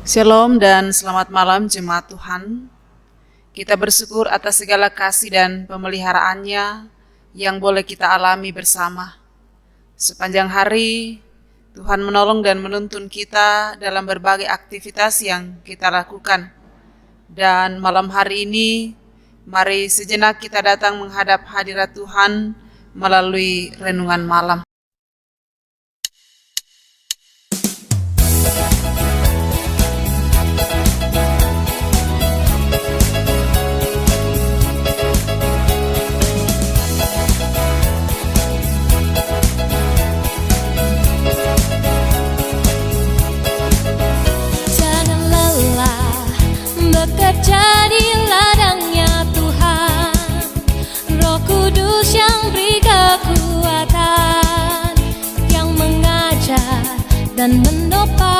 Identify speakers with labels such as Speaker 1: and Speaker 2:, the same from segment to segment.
Speaker 1: Shalom dan selamat malam jemaat Tuhan. Kita bersyukur atas segala kasih dan pemeliharaannya yang boleh kita alami bersama. Sepanjang hari, Tuhan menolong dan menuntun kita dalam berbagai aktivitas yang kita lakukan. Dan malam hari ini, mari sejenak kita datang menghadap hadirat Tuhan melalui renungan malam.
Speaker 2: Bekerja di ladangnya Tuhan, Roh Kudus yang beri kekuatan, yang mengajar dan menopang.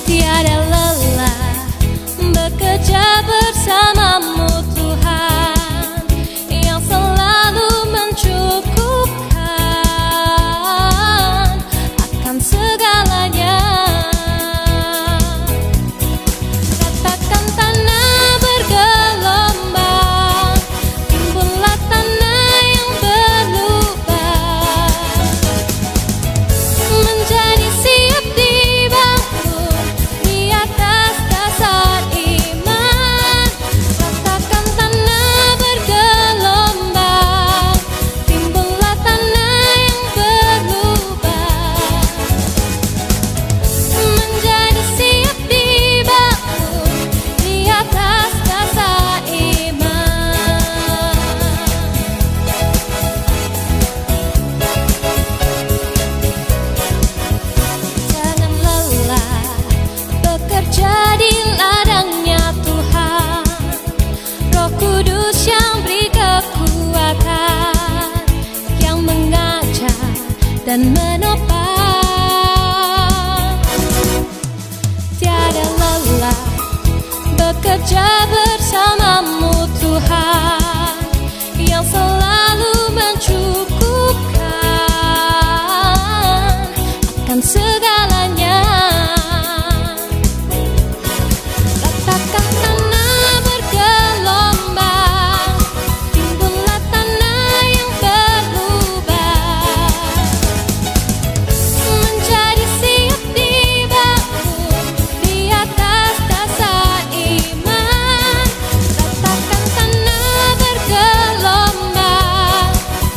Speaker 2: Tiada lelah bekerja bersamamu Tuhan, yang selalu mencukupkan akan segalanya. Dan menopang. Tiada lelah bekerja bersamamu Tuhan, yang selalu mencukupkan akan segalanya. Ratakan tanah bergelombang, timbullah tanah yang berlubang, menjadi siap dibangun di atas dasar iman. Ratakan tanah bergelombang,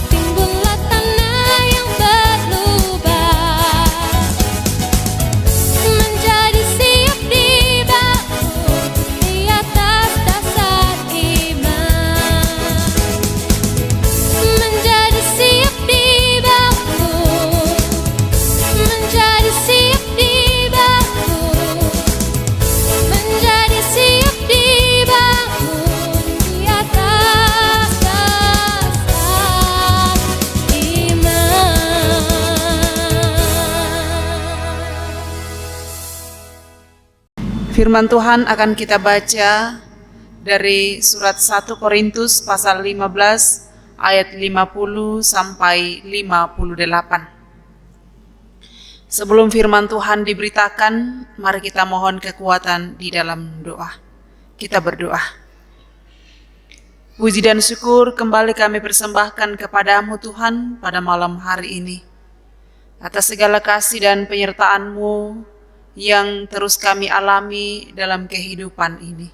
Speaker 2: timbullah tanah yang berlubang, menjadi siap dibangun di atas dasar iman, menjadi siap dibangun, menjadi siap dibangun, menjadi siap dibangun di atas dasar iman.
Speaker 1: Firman Tuhan akan kita baca dari surat 1 Korintus pasal 15 ayat 50 sampai 58. Sebelum firman Tuhan diberitakan, mari kita mohon kekuatan di dalam doa. Kita berdoa. Puji dan syukur kembali kami persembahkan kepadamu Tuhan pada malam hari ini. Atas segala kasih dan penyertaan-Mu yang terus kami alami dalam kehidupan ini.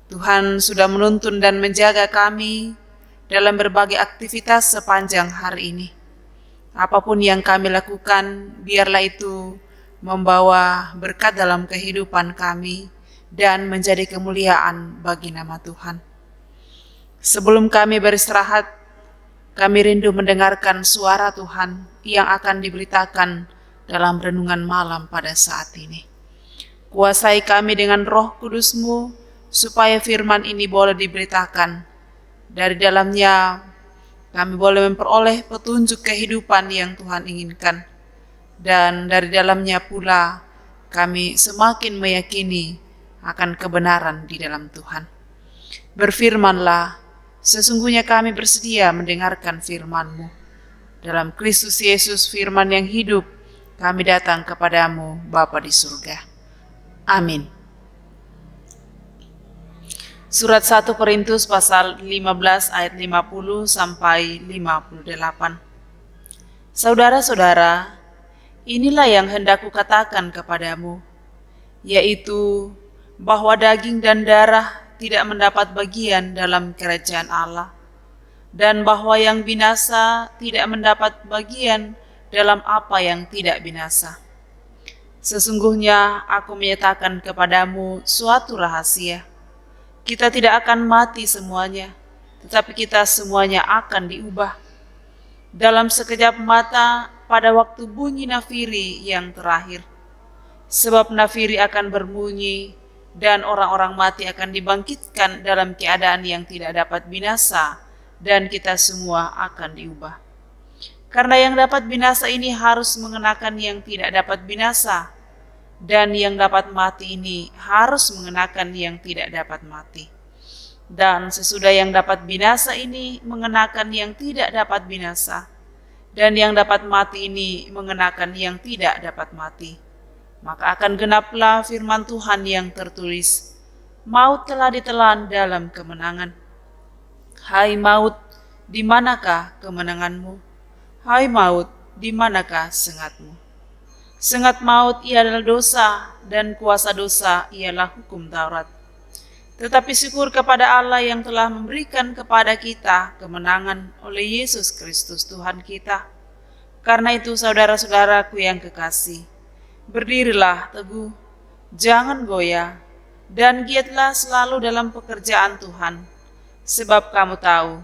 Speaker 1: Tuhan sudah menuntun dan menjaga kami dalam berbagai aktivitas sepanjang hari ini. Apapun yang kami lakukan, biarlah itu membawa berkat dalam kehidupan kami dan menjadi kemuliaan bagi nama Tuhan. Sebelum kami beristirahat, kami rindu mendengarkan suara Tuhan yang akan diberitakan dalam renungan malam pada saat ini. Kuasai kami dengan Roh Kudus-Mu, supaya firman ini boleh diberitakan. Dari dalamnya kami boleh memperoleh petunjuk kehidupan yang Tuhan inginkan. Dan dari dalamnya pula kami semakin meyakini akan kebenaran di dalam Tuhan. Berfirmanlah, sesungguhnya kami bersedia mendengarkan firman-Mu. Dalam Kristus Yesus, firman yang hidup, kami datang kepadamu, Bapa di surga. Amin. Surat 1 Korintus pasal 15 ayat 50 sampai 58. Saudara-saudara, inilah yang hendak kukatakan kepadamu, yaitu bahwa daging dan darah tidak mendapat bagian dalam kerajaan Allah, dan bahwa yang binasa tidak mendapat bagian dalam apa yang tidak binasa. Sesungguhnya aku menyatakan kepadamu suatu rahasia. Kita tidak akan mati semuanya, tetapi kita semuanya akan diubah. Dalam sekejap mata, pada waktu bunyi nafiri yang terakhir. Sebab nafiri akan berbunyi, dan orang-orang mati akan dibangkitkan dalam keadaan yang tidak dapat binasa, dan kita semua akan diubah. Karena yang dapat binasa ini harus mengenakan yang tidak dapat binasa, dan yang dapat mati ini harus mengenakan yang tidak dapat mati. Dan sesudah yang dapat binasa ini mengenakan yang tidak dapat binasa, dan yang dapat mati ini mengenakan yang tidak dapat mati, maka akan genaplah firman Tuhan yang tertulis, maut telah ditelan dalam kemenangan. Hai maut, di manakah kemenanganmu? Hai maut, di manakah sengatmu? Sengat maut ialah dosa, dan kuasa dosa ialah hukum Taurat. Tetapi syukur kepada Allah yang telah memberikan kepada kita kemenangan oleh Yesus Kristus Tuhan kita. Karena itu saudara-saudaraku yang kekasih, berdirilah teguh, jangan goyah, dan giatlah selalu dalam pekerjaan Tuhan. Sebab kamu tahu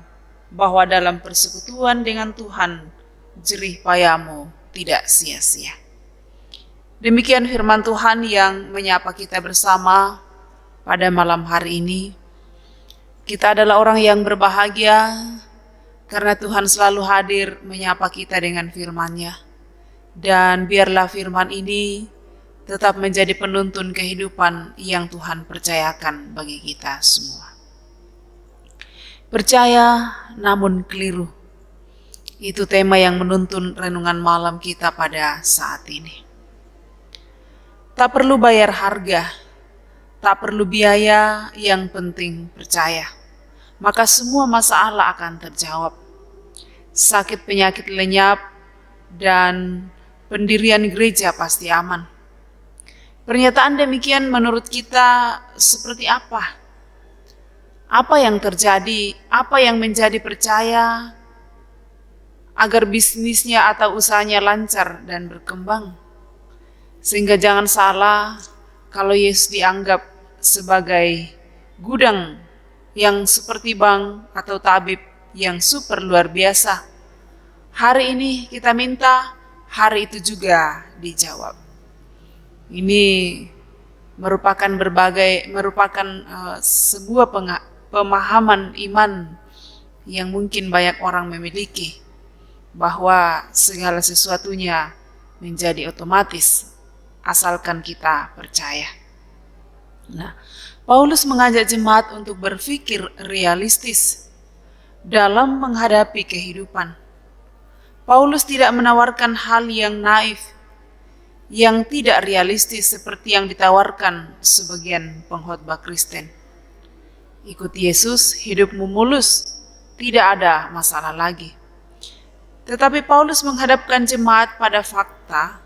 Speaker 1: bahwa dalam persekutuan dengan Tuhan, jerih payahmu tidak sia-sia. Demikian firman Tuhan yang menyapa kita bersama pada malam hari ini. Kita adalah orang yang berbahagia karena Tuhan selalu hadir menyapa kita dengan firman-Nya. Dan biarlah firman ini tetap menjadi penuntun kehidupan yang Tuhan percayakan bagi kita semua. Percaya namun keliru. Itu tema yang menuntun renungan malam kita pada saat ini. Tak perlu bayar harga, tak perlu biaya, yang penting percaya. Maka semua masalah akan terjawab. Sakit penyakit lenyap dan pendirian gereja pasti aman. Pernyataan demikian menurut kita seperti apa? Apa yang terjadi? Apa yang menjadi percaya agar bisnisnya atau usahanya lancar dan berkembang? Sehingga jangan salah kalau Yesus dianggap sebagai gudang yang seperti bank atau tabib yang super luar biasa. Hari ini kita minta, hari itu juga dijawab. Ini merupakan sebuah pemahaman iman yang mungkin banyak orang memiliki, bahwa segala sesuatunya menjadi otomatis asalkan kita percaya. Nah, Paulus mengajak jemaat untuk berpikir realistis dalam menghadapi kehidupan. Paulus tidak menawarkan hal yang naif, yang tidak realistis seperti yang ditawarkan sebagian pengkhotbah Kristen. Ikut Yesus, hidupmu mulus, tidak ada masalah lagi. Tetapi Paulus menghadapkan jemaat pada fakta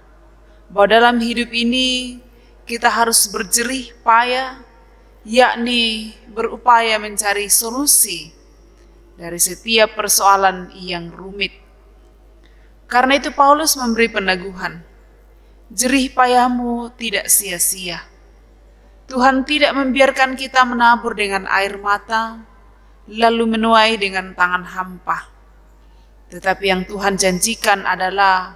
Speaker 1: bahwa dalam hidup ini kita harus berjerih payah, yakni berupaya mencari solusi dari setiap persoalan yang rumit. Karena itu Paulus memberi peneguhan, jerih payahmu tidak sia-sia. Tuhan tidak membiarkan kita menabur dengan air mata, lalu menuai dengan tangan hampa. Tetapi yang Tuhan janjikan adalah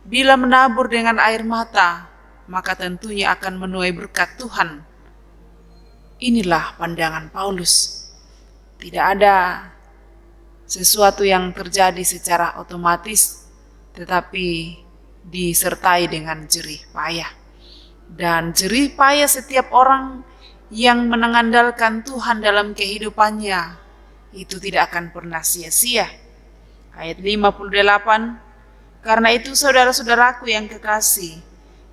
Speaker 1: bila menabur dengan air mata, maka tentunya akan menuai berkat Tuhan. Inilah pandangan Paulus. Tidak ada sesuatu yang terjadi secara otomatis, tetapi disertai dengan jerih payah. Dan jerih payah setiap orang yang mengandalkan Tuhan dalam kehidupannya, itu tidak akan pernah sia-sia. Ayat 58, Karena itu saudara-saudaraku yang kekasih,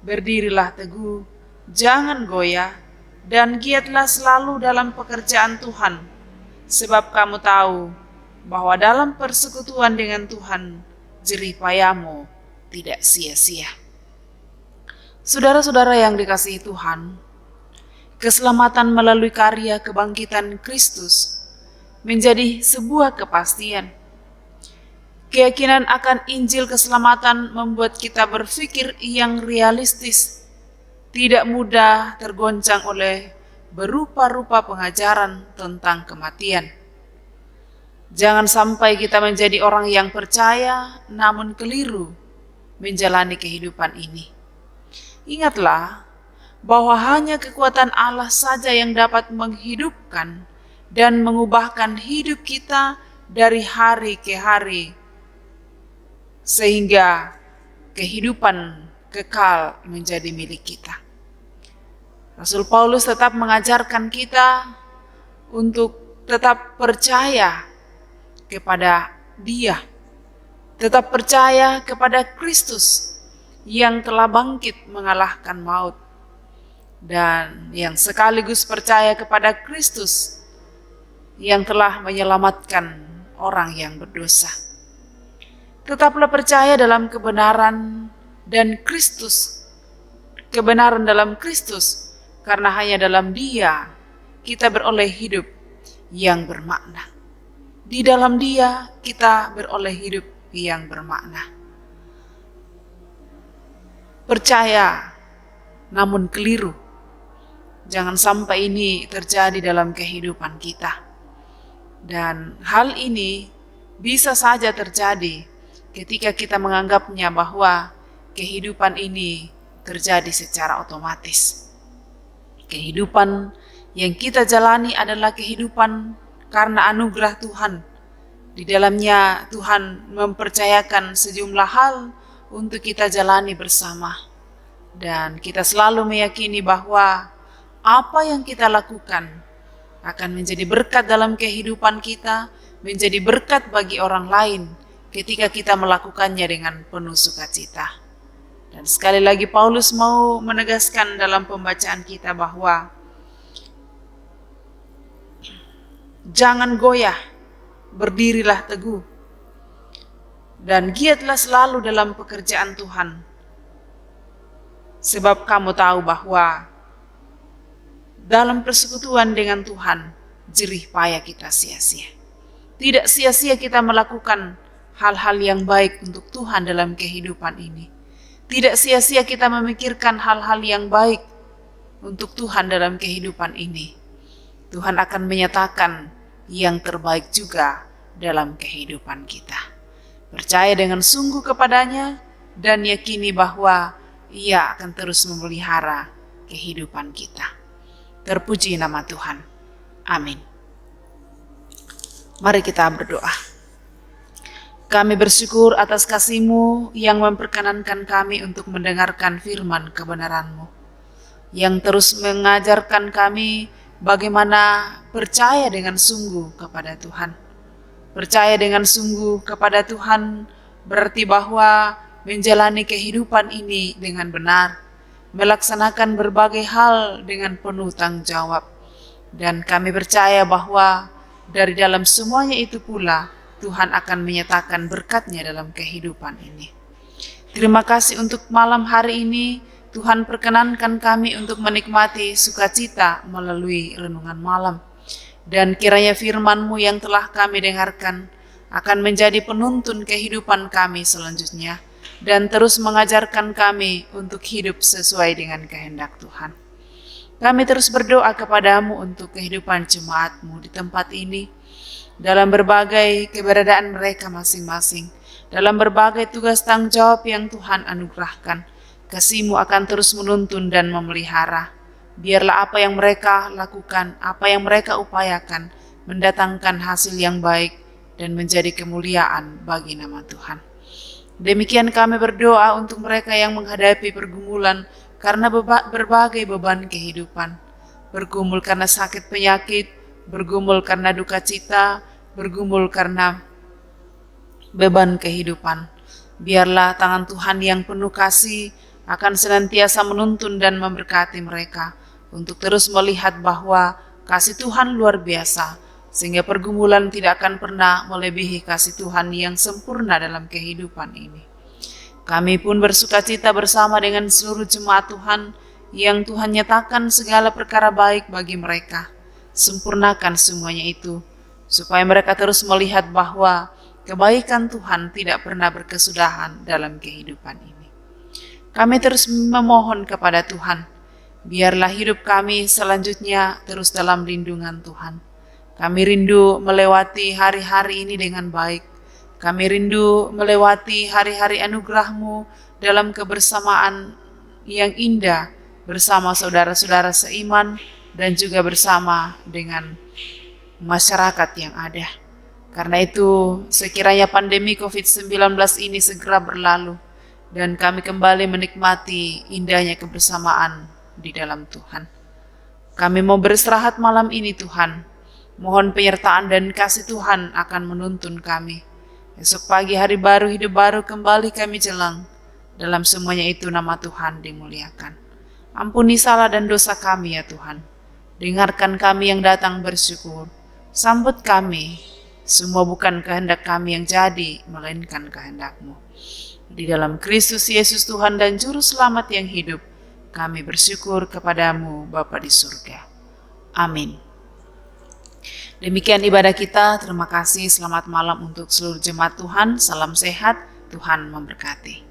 Speaker 1: berdirilah teguh, jangan goyah, dan giatlah selalu dalam pekerjaan Tuhan, sebab kamu tahu bahwa dalam persekutuan dengan Tuhan, jerih payahmu tidak sia-sia. Saudara-saudara yang dikasihi Tuhan, keselamatan melalui karya kebangkitan Kristus menjadi sebuah kepastian. Keyakinan akan Injil keselamatan membuat kita berpikir yang realistis, tidak mudah tergoncang oleh berupa-rupa pengajaran tentang kematian. Jangan sampai kita menjadi orang yang percaya namun keliru menjalani kehidupan ini. Ingatlah bahwa hanya kekuatan Allah saja yang dapat menghidupkan dan mengubahkan hidup kita dari hari ke hari, sehingga kehidupan kekal menjadi milik kita. Rasul Paulus tetap mengajarkan kita untuk tetap percaya kepada Dia, tetap percaya kepada Kristus yang telah bangkit mengalahkan maut, dan yang sekaligus percaya kepada Kristus yang telah menyelamatkan orang yang berdosa. Tetaplah percaya dalam kebenaran dan Kristus, kebenaran dalam Kristus, karena hanya dalam Dia kita beroleh hidup yang bermakna. Di dalam Dia kita beroleh hidup yang bermakna. Percaya namun keliru. Jangan sampai ini terjadi dalam kehidupan kita. Dan hal ini bisa saja terjadi ketika kita menganggapnya bahwa kehidupan ini terjadi secara otomatis. Kehidupan yang kita jalani adalah kehidupan karena anugerah Tuhan. Di dalamnya Tuhan mempercayakan sejumlah hal untuk kita jalani bersama. Dan kita selalu meyakini bahwa apa yang kita lakukan akan menjadi berkat dalam kehidupan kita, menjadi berkat bagi orang lain ketika kita melakukannya dengan penuh sukacita. Dan sekali lagi Paulus mau menegaskan dalam pembacaan kita bahwa jangan goyah, berdirilah teguh, dan giatlah selalu dalam pekerjaan Tuhan. Sebab kamu tahu bahwa dalam persekutuan dengan Tuhan, jerih payah kita sia-sia. Tidak sia-sia kita melakukan hal-hal yang baik untuk Tuhan dalam kehidupan ini. Tidak sia-sia kita memikirkan hal-hal yang baik untuk Tuhan dalam kehidupan ini. Tuhan akan menyatakan yang terbaik juga dalam kehidupan kita. Percaya dengan sungguh kepadanya dan yakini bahwa Ia akan terus memelihara kehidupan kita. Terpuji nama Tuhan. Amin. Mari kita berdoa. Kami bersyukur atas kasih-Mu yang memperkenankan kami untuk mendengarkan firman kebenaran-Mu, yang terus mengajarkan kami bagaimana percaya dengan sungguh kepada Tuhan. Percaya dengan sungguh kepada Tuhan berarti bahwa menjalani kehidupan ini dengan benar, melaksanakan berbagai hal dengan penuh tanggung jawab. Dan kami percaya bahwa dari dalam semuanya itu pula Tuhan akan menyatakan berkat-Nya dalam kehidupan ini. Terima kasih untuk malam hari ini. Tuhan perkenankan kami untuk menikmati sukacita melalui renungan malam. Dan kiranya firman-Mu yang telah kami dengarkan akan menjadi penuntun kehidupan kami selanjutnya, dan terus mengajarkan kami untuk hidup sesuai dengan kehendak Tuhan. Kami terus berdoa kepada-Mu untuk kehidupan jemaat-Mu di tempat ini, dalam berbagai keberadaan mereka masing-masing, dalam berbagai tugas tanggung jawab yang Tuhan anugerahkan. Kasih-Mu akan terus menuntun dan memelihara. Biarlah apa yang mereka lakukan, apa yang mereka upayakan, mendatangkan hasil yang baik dan menjadi kemuliaan bagi nama Tuhan. Demikian kami berdoa untuk mereka yang menghadapi pergumulan karena berbagai beban kehidupan. Bergumul karena sakit penyakit, bergumul karena duka cita, bergumul karena beban kehidupan. Biarlah tangan Tuhan yang penuh kasih akan senantiasa menuntun dan memberkati mereka untuk terus melihat bahwa kasih Tuhan luar biasa, sehingga pergumulan tidak akan pernah melebihi kasih Tuhan yang sempurna dalam kehidupan ini. Kami pun bersukacita bersama dengan seluruh jemaat Tuhan yang Tuhan nyatakan segala perkara baik bagi mereka. Sempurnakan semuanya itu, supaya mereka terus melihat bahwa kebaikan Tuhan tidak pernah berkesudahan dalam kehidupan ini. Kami terus memohon kepada Tuhan, biarlah hidup kami selanjutnya terus dalam lindungan Tuhan. Kami rindu melewati hari-hari ini dengan baik. Kami rindu melewati hari-hari anugerah-Mu dalam kebersamaan yang indah bersama saudara-saudara seiman dan juga bersama dengan masyarakat yang ada. Karena itu, sekiranya pandemi COVID-19 ini segera berlalu dan kami kembali menikmati indahnya kebersamaan di dalam Tuhan. Kami mau beristirahat malam ini Tuhan. Mohon penyertaan dan kasih Tuhan akan menuntun kami. Esok pagi hari baru, hidup baru kembali kami jelang. Dalam semuanya itu nama Tuhan dimuliakan. Ampuni salah dan dosa kami ya Tuhan. Dengarkan kami yang datang bersyukur. Sambut kami. Semua bukan kehendak kami yang jadi, melainkan kehendak-Mu. Di dalam Kristus Yesus Tuhan dan Juru Selamat yang hidup, kami bersyukur kepadamu Bapa di surga. Amin. Demikian ibadah kita. Terima kasih. Selamat malam untuk seluruh jemaat Tuhan. Salam sehat. Tuhan memberkati.